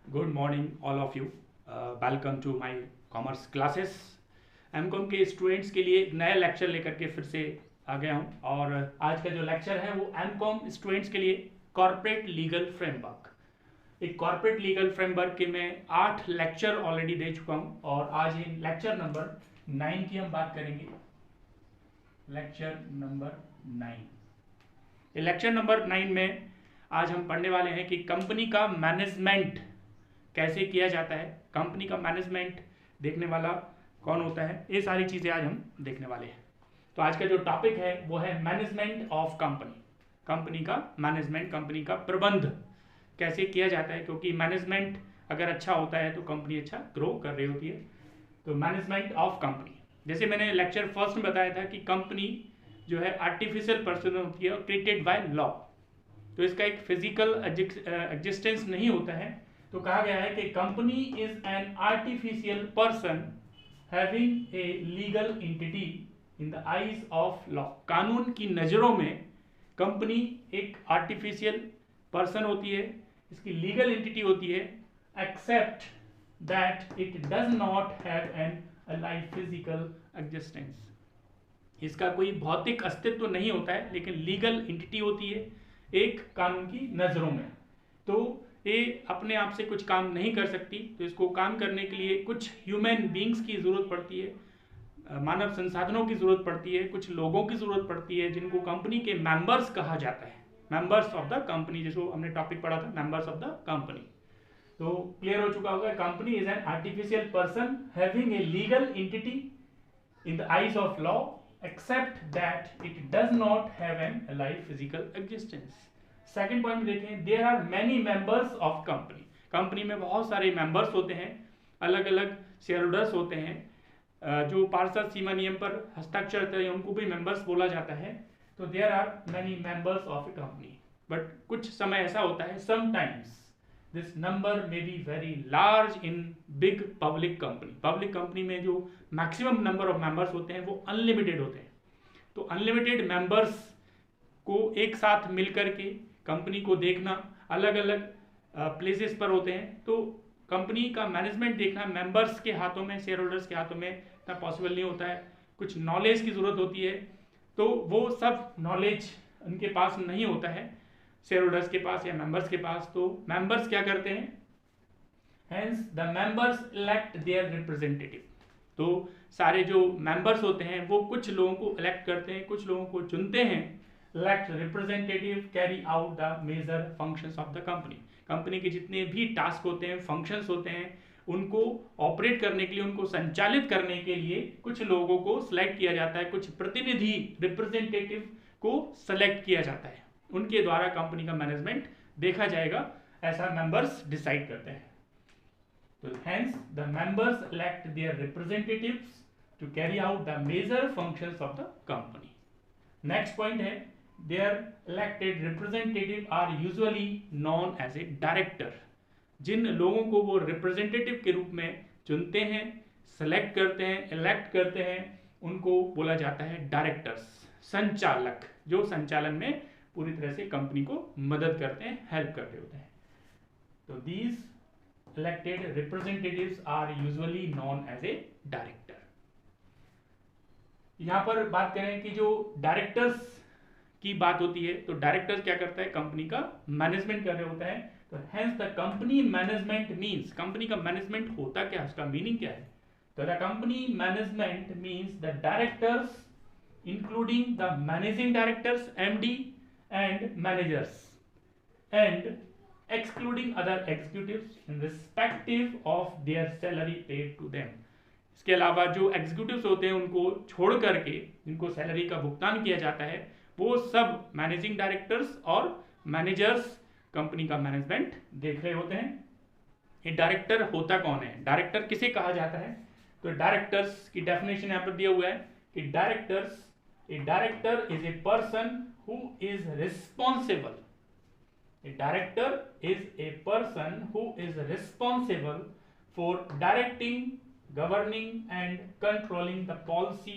Good morning all of you. Welcome to my commerce classes. MCom के students के लिए एक नया लेक्चर लेकर के फिर से आ गया हूँ और आज का जो लेक्चर है वो एमकॉम स्टूडेंट्स के लिए कॉर्पोरेट लीगल फ्रेमवर्क। एक कॉर्पोरेट लीगल फ्रेमवर्क के मैं 8 लेक्चर ऑलरेडी दे चुका हूँ और आज इन लेक्चर नंबर 9 की हम बात करेंगे। Lecture number 9। ये लेक्चर नंबर 9 में आज हम पढ़ने वाले हैं कि कंपनी का मैनेजमेंट कैसे किया जाता है, कंपनी का मैनेजमेंट देखने वाला कौन होता है, ये सारी चीज़ें आज हम देखने वाले हैं। तो आज का जो टॉपिक है वो है मैनेजमेंट ऑफ कंपनी। कंपनी का मैनेजमेंट, कंपनी का प्रबंध कैसे किया जाता है, क्योंकि मैनेजमेंट अगर अच्छा होता है तो कंपनी अच्छा ग्रो कर रही होती है। तो मैनेजमेंट ऑफ कंपनी, जैसे मैंने लेक्चर फर्स्ट में बताया था कि कंपनी जो है आर्टिफिशियल पर्सन होती है और क्रिएटेड बाय लॉ। तो इसका एक फिजिकल एग्जिस्टेंस नहीं होता है। तो कहा गया है कि company is an artificial person having a legal entity in the eyes of law. कानून की नज़रों में कंपनी एक आर्टिफिशियल पर्सन होती है, इसकी लीगल एंटिटी होती है, except that it does not have an alive physical existence. इसका कोई भौतिक अस्तित्व नहीं होता है, लेकिन लीगल एंटिटी होती है एक कानून की नज़रों में। तो ये अपने आप से कुछ काम नहीं कर सकती, तो इसको काम करने के लिए कुछ ह्यूमन बींग्स की ज़रूरत पड़ती है, मानव संसाधनों की ज़रूरत पड़ती है, कुछ लोगों की ज़रूरत पड़ती है जिनको कंपनी के मेंबर्स कहा जाता है। मेंबर्स ऑफ द कंपनी, जिसको हमने टॉपिक पढ़ा था, मेंबर्स ऑफ द कंपनी। तो क्लियर हो चुका होगा, company is an artificial person having a legal entity in the eyes of law except that it does not have an alive physical existence. Second point देखें, there are many members of company. Company में बहुत सारे members होते हैं, अलग अलग share holders होते हैं, जो पार्षद सीमा नियम पर हस्ताक्षर करते हैं उनको भी मेंबर्स बोला जाता है। तो there are many members of a company, but कुछ समय ऐसा होता है, sometimes this number may be very large in big public company. Public company में जो मैक्सिमम नंबर ऑफ मेंबर्स होते हैं वो अनलिमिटेड होते हैं। तो अनलिमिटेड मेंबर्स को एक साथ मिलकर के कंपनी को देखना, अलग अलग प्लेसेस पर होते हैं, तो कंपनी का मैनेजमेंट देखना मेंबर्स के हाथों में, शेयर होल्डर्स के हाथों में इतना पॉसिबल नहीं होता है। कुछ नॉलेज की ज़रूरत होती है, तो वो सब नॉलेज उनके पास नहीं होता है, शेयर होल्डर्स के पास या मेंबर्स के पास। तो मेंबर्स क्या करते हैं, hence the members elect their representative. तो सारे जो मेंबर्स होते हैं वो कुछ लोगों को इलेक्ट करते हैं, कुछ लोगों को चुनते हैं। Elect representative carry out the major functions of the company. Company के जितने भी टास्क होते हैं, फंक्शंस होते हैं, उनको ऑपरेट करने के लिए, उनको संचालित करने के लिए कुछ लोगों को सिलेक्ट किया जाता है, कुछ प्रतिनिधि रिप्रेजेंटेटिव को सिलेक्ट किया जाता है, उनके द्वारा कंपनी का मैनेजमेंट देखा जाएगा, ऐसा मेंबर्स डिसाइड करते हैं। So hence the members elect their representatives to carry out the major functions of the company. Next point है, their elected representative are usually known as a director. जिन लोगों को वो रिप्रेजेंटेटिव के रूप में चुनते हैं, सेलेक्ट करते हैं, इलेक्ट करते हैं, उनको बोला जाता है डायरेक्टर्स, संचालक, जो संचालन में पूरी तरह से कंपनी को मदद करते हैं, हेल्प करते होते हैं। तो these elected representatives are usually known as a director. यहां पर बात करें कि जो डायरेक्टर्स की बात होती है, तो डायरेक्टर्स क्या करता है, कंपनी का मैनेजमेंट कर रहे होता है। तो hence the company management means, company का मैनेजमेंट होता क्या, उसका मीनिंग क्या है। तो the company management means the directors including the managing directors MD and managers and excluding other executives in respective of their salary paid to them. इसके अलावा जो एग्जीक्यूटिव्स होते हैं उनको छोड़ करके जिनको सैलरी का भुगतान किया जाता है, वो सब मैनेजिंग डायरेक्टर्स और मैनेजर्स कंपनी का मैनेजमेंट देख रहे होते हैं। ये डायरेक्टर होता कौन है, डायरेक्टर किसे कहा जाता है। तो डायरेक्टर्स की डेफिनेशन यहाँ पर दिया हुआ है कि director is a person who is responsible. A director is a person who is responsible for directing, governing and controlling the policy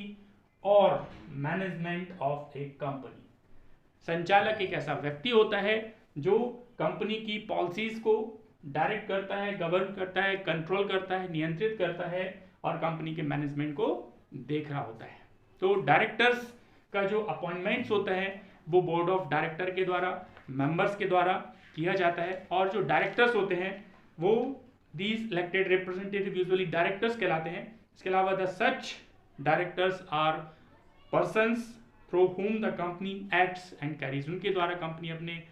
or management of a company. संचालक एक ऐसा व्यक्ति होता है जो कंपनी की पॉलिसीज को डायरेक्ट करता है, गवर्न करता है, कंट्रोल करता है, नियंत्रित करता है और कंपनी के मैनेजमेंट को देख रहा होता है। तो डायरेक्टर्स का जो अपॉइंटमेंट्स होता है वो बोर्ड ऑफ डायरेक्टर के द्वारा, मेंबर्स के द्वारा किया जाता है। और जो डायरेक्टर्स होते हैं वो these elected representative usually directors कहलाते हैं। इसके अलावा the such directors are persons through whom the company acts and carries, उनके द्वारा कंपनी अपने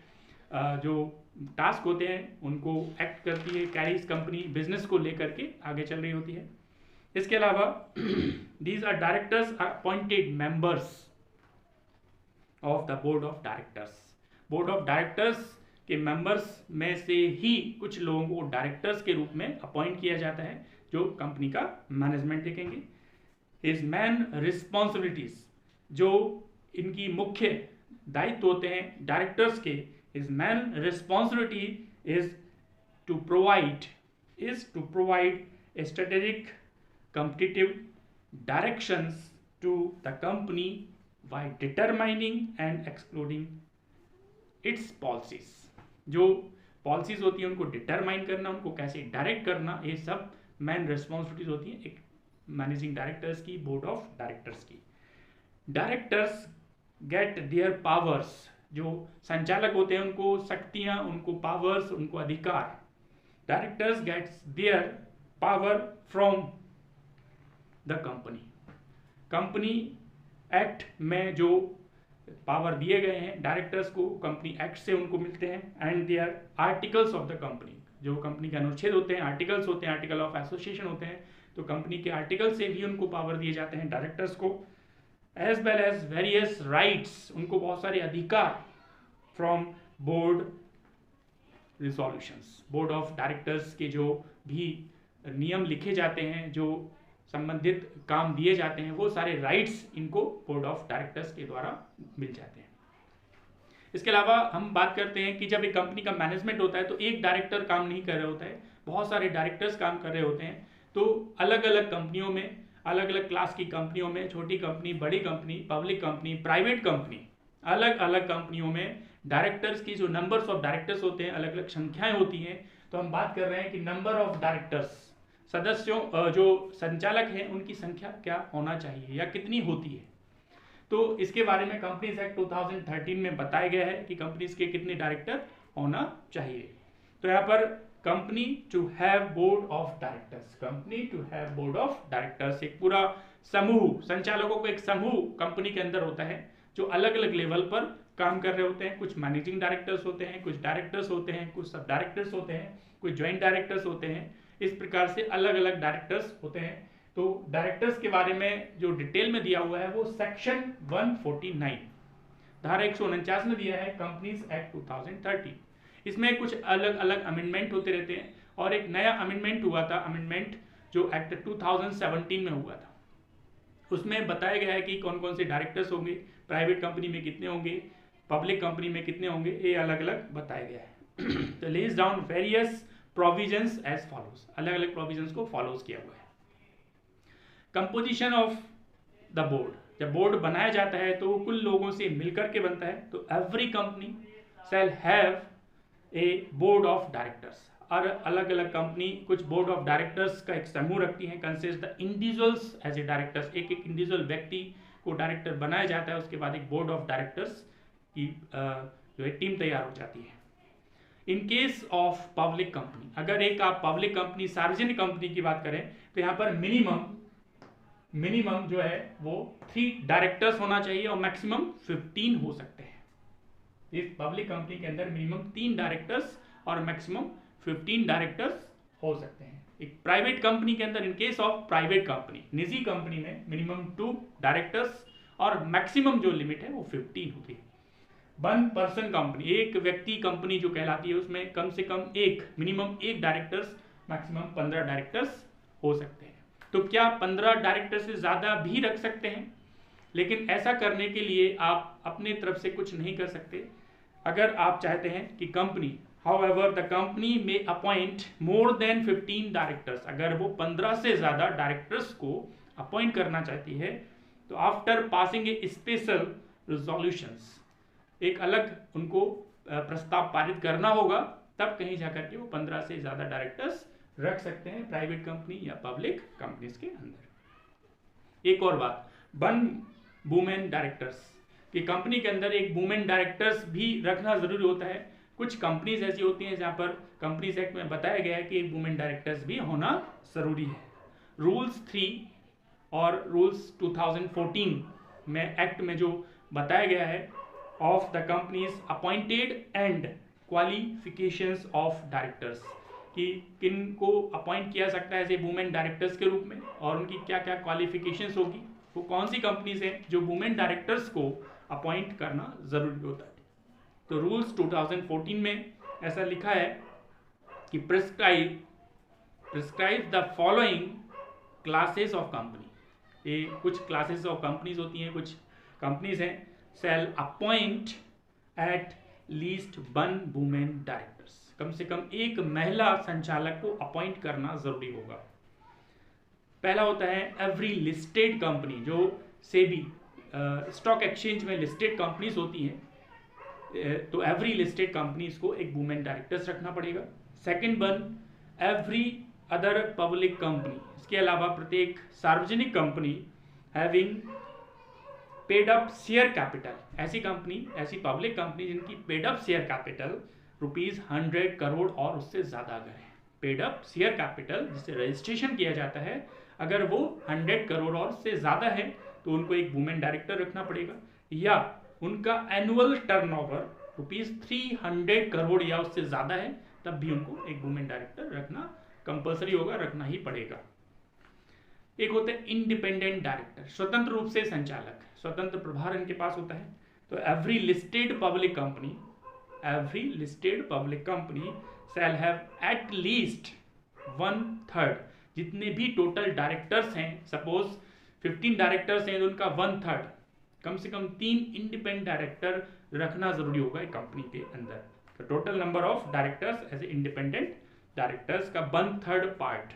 जो टास्क होते हैं उनको एक्ट करती है, कैरीज कंपनी बिजनेस को लेकर के आगे चल रही होती है। इसके अलावा these are directors are appointed members of the board of directors. Board of directors के मेंबर्स में से ही कुछ लोगों को डायरेक्टर्स के रूप में अपॉइंट किया जाता है जो कंपनी का मैनेजमेंट देखेंगे। हिज मेन रिस्पॉन्सिबिलिटीज, जो इनकी मुख्य दायित्व होते हैं डायरेक्टर्स के, his main responsibility is to provide a strategic competitive directions to the company by determining and excluding its policies। जो पॉलिसीज होती है उनको डिटरमाइन करना, उनको कैसे डायरेक्ट करना, ये सब मेन रिस्पॉन्सिबिलिटीज होती हैं एक मैनेजिंग डायरेक्टर्स की, बोर्ड ऑफ डायरेक्टर्स की। डायरेक्टर्स गेट देयर पावर्स, जो संचालक होते हैं उनको शक्तियां, उनको पावर्स, उनको अधिकार। Directors gets their power from the company act में जो पावर दिए गए हैं डायरेक्टर्स को कंपनी एक्ट से उनको मिलते हैं। And their articles of the company, जो कंपनी के अनुच्छेद होते हैं, आर्टिकल्स होते हैं, आर्टिकल ऑफ एसोसिएशन होते हैं, तो कंपनी के आर्टिकल से भी उनको पावर दिए जाते हैं डायरेक्टर्स को। As well as various rights, उनको बहुत सारे अधिकार from board resolutions. Board of directors के जो भी नियम लिखे जाते हैं, जो संबंधित काम दिए जाते हैं, वो सारे राइट्स इनको बोर्ड ऑफ डायरेक्टर्स के द्वारा मिल जाते हैं। इसके अलावा हम बात करते हैं कि जब एक कंपनी का मैनेजमेंट होता है तो एक डायरेक्टर काम नहीं कर रहे होता है, बहुत सारे डायरेक्टर्स काम कर रहे होते हैं। तो अलग अलग कंपनियों में, अलग अलग क्लास की कंपनियों में, छोटी कंपनी, बड़ी company, public company, private company, अलग अलग कंपनियों में डायरेक्टर्स की जो नंबर्स ऑफ डायरेक्टर्स होते हैं, अलग अलग संख्याएं होती हैं। तो हम बात कर रहे हैं कि नंबर ऑफ डायरेक्टर्स, सदस्यों जो संचालक हैं उनकी संख्या क्या होना चाहिए या कितनी होती है। तो इसके बारे में कंपनीज एक्ट 2013 में बताया गया है कि कंपनीज के कितने डायरेक्टर होना चाहिए। तो यहाँ पर company to have board of directors, company to have board of directors, एक पूरा समूह, संचालकों का एक समूह कंपनी के अंदर होता है जो अलग अलग लेवल पर काम कर रहे होते हैं। कुछ मैनेजिंग डायरेक्टर्स होते हैं, कुछ डायरेक्टर्स होते हैं, कुछ सब डायरेक्टर्स होते हैं, कुछ ज्वाइंट डायरेक्टर्स होते हैं। इस प्रकार से अलग अलग डायरेक्टर्स होते हैं। तो डायरेक्टर्स के बारे में जो डिटेल में दिया हुआ है वो सेक्शन 149 धारा 149 में दिया है कंपनीज एक्ट 2013। इसमें कुछ अलग अलग अमेंडमेंट होते रहते हैं और एक नया अमेंडमेंट हुआ था, अमेंडमेंट जो एक्ट 2017 में हुआ था, उसमें बताया गया है कि कौन कौन से डायरेक्टर्स होंगे, प्राइवेट कंपनी में कितने होंगे, पब्लिक कंपनी में कितने होंगे, ये अलग अलग बताया गया है। तो lays down various provisions as follows, अलग अलग प्रोविजंस को फॉलोज किया हुआ है। कंपोजिशन ऑफ द बोर्ड, जब बोर्ड बनाया जाता है तो कुल लोगों से मिलकर के बनता है। तो every company shall have a board of directors, और अलग अलग कंपनी कुछ बोर्ड ऑफ डायरेक्टर्स का एक समूह रखती है। Consist the individuals as a directors, एक एक इंडिविजुअल व्यक्ति को डायरेक्टर बनाया जाता है, उसके बाद एक बोर्ड ऑफ डायरेक्टर्स की जो है टीम तैयार हो जाती है। In case of public company, अगर एक आप पब्लिक कंपनी, सार्वजनिक कंपनी की बात करें तो यहाँ पर मिनिमम जो है वो 3 डायरेक्टर्स होना चाहिए और मैक्सिमम 15 हो सकते हैं। इस पब्लिक कंपनी के अंदर मिनिमम 3 डायरेक्टर्स और मैक्सिमम 15 डायरेक्टर्स हो सकते हैं। एक प्राइवेट कंपनी के अंदर, in case of private company, निजी कंपनी में मिनिमम 2 डायरेक्टर्स और मैक्सिमम जो लिमिट है वो 15 होती है। 1 पर्सन कंपनी, एक व्यक्ति कंपनी जो कहलाती है, उसमें कम से कम मिनिमम 1 डायरेक्टर्स, मैक्सिमम 15 डायरेक्टर्स हो सकते हैं। तो क्या 15 डायरेक्टर से ज़्यादा भी रख सकते हैं, लेकिन ऐसा करने के लिए आप अपने तरफ से कुछ नहीं कर सकते। अगर आप चाहते हैं कि company, however the company may appoint more than 15 directors, अगर वो 15 से ज़्यादा डायरेक्टर्स को अपॉइंट करना चाहती है तो आफ्टर पासिंग ए स्पेशल रिजोल्यूशंस, एक अलग उनको प्रस्ताव पारित करना होगा तब कहीं जाकर के वो 15 से ज़्यादा डायरेक्टर्स रख सकते हैं प्राइवेट कंपनी या पब्लिक कंपनीज के अंदर। एक और बात, 1 वुमेन डायरेक्टर्स कि कंपनी के अंदर एक वुमेन डायरेक्टर्स भी रखना ज़रूरी होता है। कुछ कंपनीज ऐसी होती हैं जहाँ पर कंपनीज एक्ट में बताया गया है कि एक वुमेन डायरेक्टर्स भी होना ज़रूरी है। रूल्स 3 और रूल्स 2014 में एक्ट में जो बताया गया है of the companies appointed and qualifications of directors कि किन को अपॉइंट किया सकता है एज ए वुमेन डायरेक्टर्स के रूप में और उनकी क्या क्या क्वालिफिकेशंस होगी, वो कौन सी कंपनीज हैं जो वुमेन डायरेक्टर्स को अपॉइंट करना ज़रूरी होता है। तो रूल्स 2014 में ऐसा लिखा है कि prescribe the following classes of company. ये कुछ क्लासेस ऑफ कंपनीज होती हैं, कुछ कंपनीज हैं shall appoint at least 1 women directors, कम से कम एक महिला संचालक को अपॉइंट करना जरूरी होगा। पहला होता है एवरी लिस्टेड कंपनी, जो सेबी स्टॉक एक्सचेंज में लिस्टेड कंपनीज होती हैं, तो एवरी लिस्टेड कंपनीज को एक वुमेन डायरेक्टर्स रखना पड़ेगा। Second one, every other public company, इसके अलावा प्रत्येक सार्वजनिक company having paid up share capital, ऐसी कंपनी, ऐसी पब्लिक कंपनी जिनकी paid up share capital ₹100 crore और उससे ज़्यादा अगर है, पेड अप शेयर कैपिटल जिससे रजिस्ट्रेशन किया जाता है, अगर वो 100 करोड़ और से ज़्यादा है तो उनको एक वुमेन डायरेक्टर रखना पड़ेगा। या उनका एनुअल टर्नओवर ₹300 करोड़ या उससे ज़्यादा है, तब भी उनको एक वुमेन डायरेक्टर रखना कंपलसरी होगा, रखना ही पड़ेगा। एक होते हैं इंडिपेंडेंट डायरेक्टर, स्वतंत्र रूप से संचालक, स्वतंत्र प्रभार इनके पास होता है। तो every listed public company shall have at least 1/3, जितने भी टोटल डायरेक्टर्स हैं, सपोज 15 डायरेक्टर्स हैं तो उनका 1/3, कम से कम 3 इंडिपेंडेंट डायरेक्टर रखना जरूरी होगा एक कंपनी के अंदर। तो total number of directors as a independent directors का 1/3 पार्ट,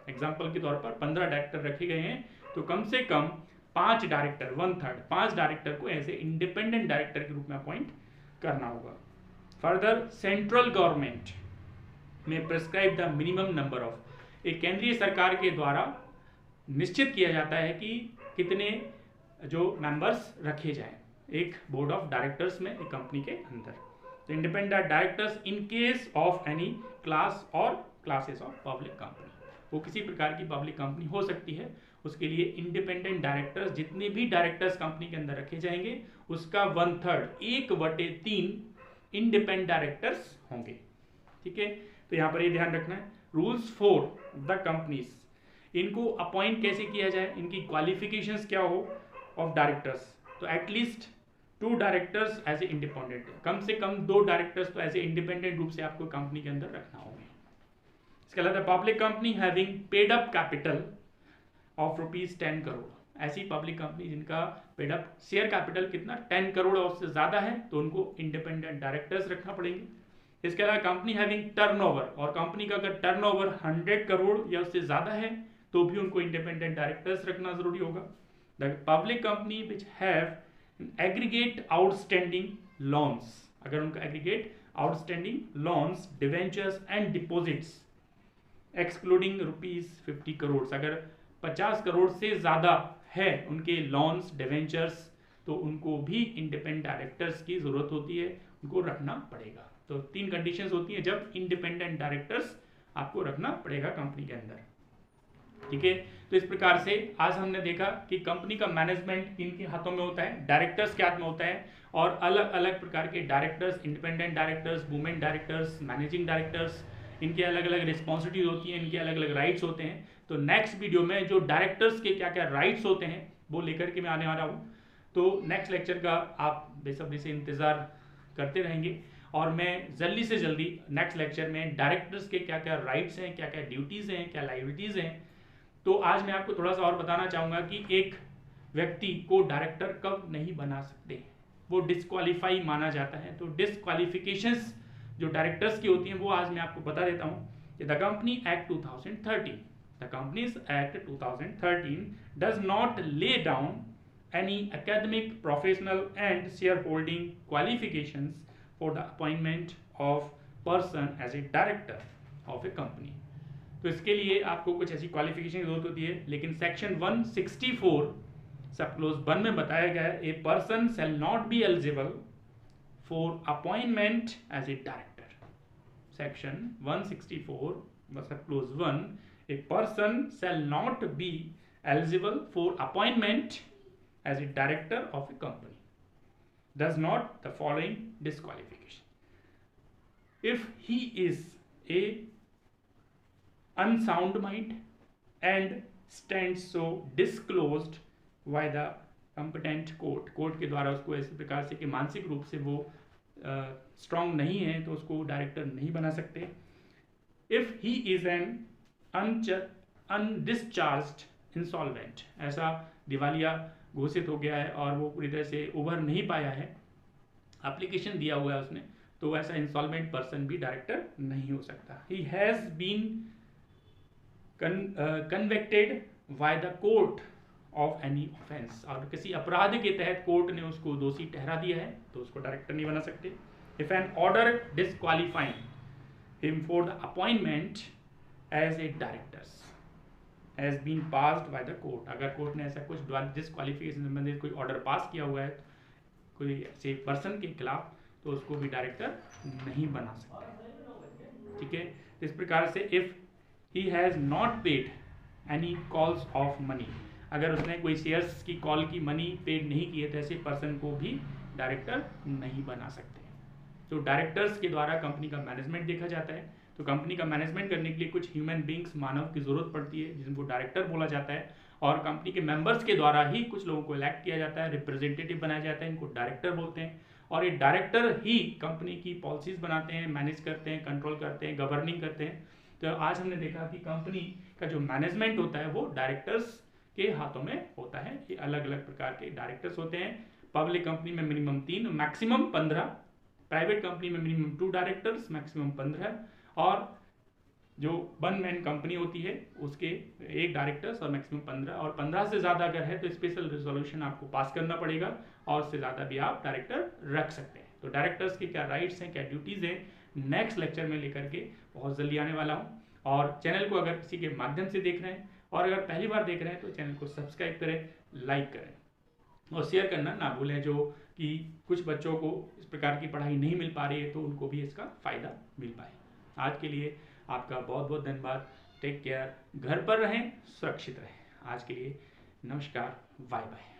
एग्जाम्पल के तौर पर 15 डायरेक्टर रखे गए हैं तो कम से कम 5 डायरेक्टर, 1/3 5 डायरेक्टर को ऐसे इंडिपेंडेंट डायरेक्टर के रूप में अपॉइंट करना होगा। फर्दर, सेंट्रल गवर्नमेंट में prescribe the minimum number of, एक केंद्रीय सरकार के द्वारा निश्चित किया जाता है कि कितने जो मेंबर्स रखे जाएं एक बोर्ड ऑफ डायरेक्टर्स में एक कंपनी के अंदर। Independent directors in case of any class और क्लासेस ऑफ पब्लिक कंपनी, वो किसी प्रकार की पब्लिक कंपनी हो सकती है, उसके लिए इंडिपेंडेंट डायरेक्टर्स, जितने भी डायरेक्टर्स कंपनी के अंदर रखे जाएंगे उसका 1/3 1/3 इंडिपेंडेंट डायरेक्टर्स होंगे। ठीक है, तो यहाँ पर ये ध्यान रखना है। रूल्स 4 द कंपनीज, इनको अपॉइंट कैसे किया जाए, इनकी क्वालिफिकेशंस क्या हो ऑफ डायरेक्टर्स। तो at least 2 directors as a independent, कम से कम 2 डायरेक्टर्स तो ऐसे इंडिपेंडेंट रूप से आपको कंपनी के अंदर रखना होगा। इसके अलावा public company having paid up capital of ₹10 crore, ऐसी पब्लिक कंपनी जिनका पेड अप शेयर कैपिटल कितना 10 करोड़ और उससे ज़्यादा है तो उनको इंडिपेंडेंट डायरेक्टर्स रखना पड़ेंगे। इसके अलावा कंपनी हैविंग टर्नओवर, और कंपनी का अगर टर्नओवर 100 करोड़ या उससे ज़्यादा है तो भी उनको इंडिपेंडेंट डायरेक्टर्स रखना जरूरी होगा। The public company which have aggregate outstanding loans, अगर उनका aggregate outstanding loans, debentures and deposits excluding ₹50 crore, अगर 50 करोड़ से ज़्यादा है उनके लोन्स डिवेंचर्स, तो उनको भी इंडिपेंडेंट डायरेक्टर्स की ज़रूरत होती है, उनको रखना पड़ेगा। तो 3 कंडीशंस होती हैं जब इंडिपेंडेंट डायरेक्टर्स आपको रखना पड़ेगा कंपनी के अंदर। ठीक है, तो इस प्रकार से आज हमने देखा कि कंपनी का मैनेजमेंट किनके हाथों में होता है, डायरेक्टर्स के हाथ में होता है, और अलग अलग प्रकार के directors, independent directors, women directors, managing directors, इनके अलग अलग रिस्पॉन्सिबिलिटीज होती हैं, इनके अलग अलग राइट्स होते हैं। तो नेक्स्ट वीडियो में जो डायरेक्टर्स के क्या क्या राइट्स होते हैं वो लेकर के मैं आने वाला हूँ। तो नेक्स्ट लेक्चर का आप बेसब्री से इंतज़ार करते रहेंगे, और मैं जल्दी से जल्दी नेक्स्ट लेक्चर में डायरेक्टर्स के क्या क्या राइट्स हैं, क्या क्या ड्यूटीज़ हैं, क्या लाइबिलिटीज़ हैं। तो आज मैं आपको थोड़ा सा और बताना चाहूँगा कि एक व्यक्ति को डायरेक्टर कब नहीं बना सकते, वो डिस्क्वालीफाई माना जाता है। तो डिस्क्वालिफिकेशंस जो डायरेक्टर्स की होती हैं वो आज मैं आपको बता देता हूँ कि the company act 2013, the companies act 2013 does not lay down any academic, professional and shareholding qualifications for the appointment of person as a director of a company. तो इसके लिए आपको कुछ ऐसी क्वालिफिकेशन की जरूरत होती है, लेकिन सेक्शन 164 सब क्लोज 1 में बताया गया है, a person shall not be eligible for appointment as a director. Section 164 sub clause 1, a person shall not be eligible for appointment as a director of a company does not the following disqualification if he is a unsound mind and stands so disclosed by the competent court के द्वारा उसको इस प्रकार से कि मानसिक रूप से वो स्ट्रांग नहीं है तो उसको डायरेक्टर नहीं बना सकते। If he is an undischarged insolvent, ऐसा दिवालिया घोषित हो गया है और वो पूरी तरह से उभर नहीं पाया है, एप्लीकेशन दिया हुआ है उसने, तो ऐसा इंसॉल्वेंट पर्सन भी डायरेक्टर नहीं हो सकता। He has been convicted by the court of any offence, और किसी अपराध के तहत कोर्ट ने उसको दोषी ठहरा दिया है तो उसको डायरेक्टर नहीं बना सकते। If an order disqualifying him for the appointment as a directors has been passed by the court, अगर कोर्ट ने ऐसा कुछ डिस्क्वालिफिकेशन से संबंधित कोई ऑर्डर पास किया हुआ है कोई ऐसे पर्सन के खिलाफ, तो उसको भी डायरेक्टर नहीं बना सकते। ठीक है, इस प्रकार से if he has not paid any calls of money, अगर उसने कोई शेयर्स की कॉल की मनी पेड नहीं की है तो ऐसे पर्सन को भी डायरेक्टर नहीं बना सकते। तो डायरेक्टर्स के द्वारा कंपनी का मैनेजमेंट देखा जाता है, तो कंपनी का मैनेजमेंट करने के लिए कुछ ह्यूमन बींग्स, मानव की जरूरत पड़ती है जिनको डायरेक्टर बोला जाता है, और कंपनी के मेंबर्स के द्वारा ही कुछ लोगों को इलेक्ट किया जाता है, रिप्रेजेंटेटिव बनाया जाता है, इनको डायरेक्टर बोलते हैं, और ये डायरेक्टर ही कंपनी की पॉलिसीज बनाते हैं, मैनेज करते हैं, कंट्रोल करते हैं, गवर्निंग करते हैं। तो आज हमने देखा कि कंपनी का जो मैनेजमेंट होता है वो डायरेक्टर्स के हाथों में होता है। ये अलग अलग प्रकार के डायरेक्टर्स होते हैं। पब्लिक कंपनी में मिनिमम 3, मैक्सिमम 15, प्राइवेट कंपनी में मिनिमम 2 डायरेक्टर्स, मैक्सिमम 15, और जो 1 मैन कंपनी होती है उसके 1 डायरेक्टर्स और मैक्सिमम 15, और 15 से ज़्यादा अगर है तो स्पेशल रिजोल्यूशन आपको पास करना पड़ेगा, और उससे ज़्यादा भी आप डायरेक्टर रख सकते हैं। तो डायरेक्टर्स के क्या राइट्स हैं, क्या ड्यूटीज़ हैं, नेक्स्ट लेक्चर में लेकर के बहुत जल्दी आने वाला हूँ। और चैनल को अगर किसी के माध्यम से देख रहे हैं और अगर पहली बार देख रहे हैं तो चैनल को सब्सक्राइब करें, लाइक करें और शेयर करना ना भूलें, जो कि कुछ बच्चों को इस प्रकार की पढ़ाई नहीं मिल पा रही है तो उनको भी इसका फ़ायदा मिल पाए। आज के लिए आपका बहुत बहुत धन्यवाद। टेक केयर, घर पर रहें, सुरक्षित रहें। आज के लिए नमस्कार, बाय बाय।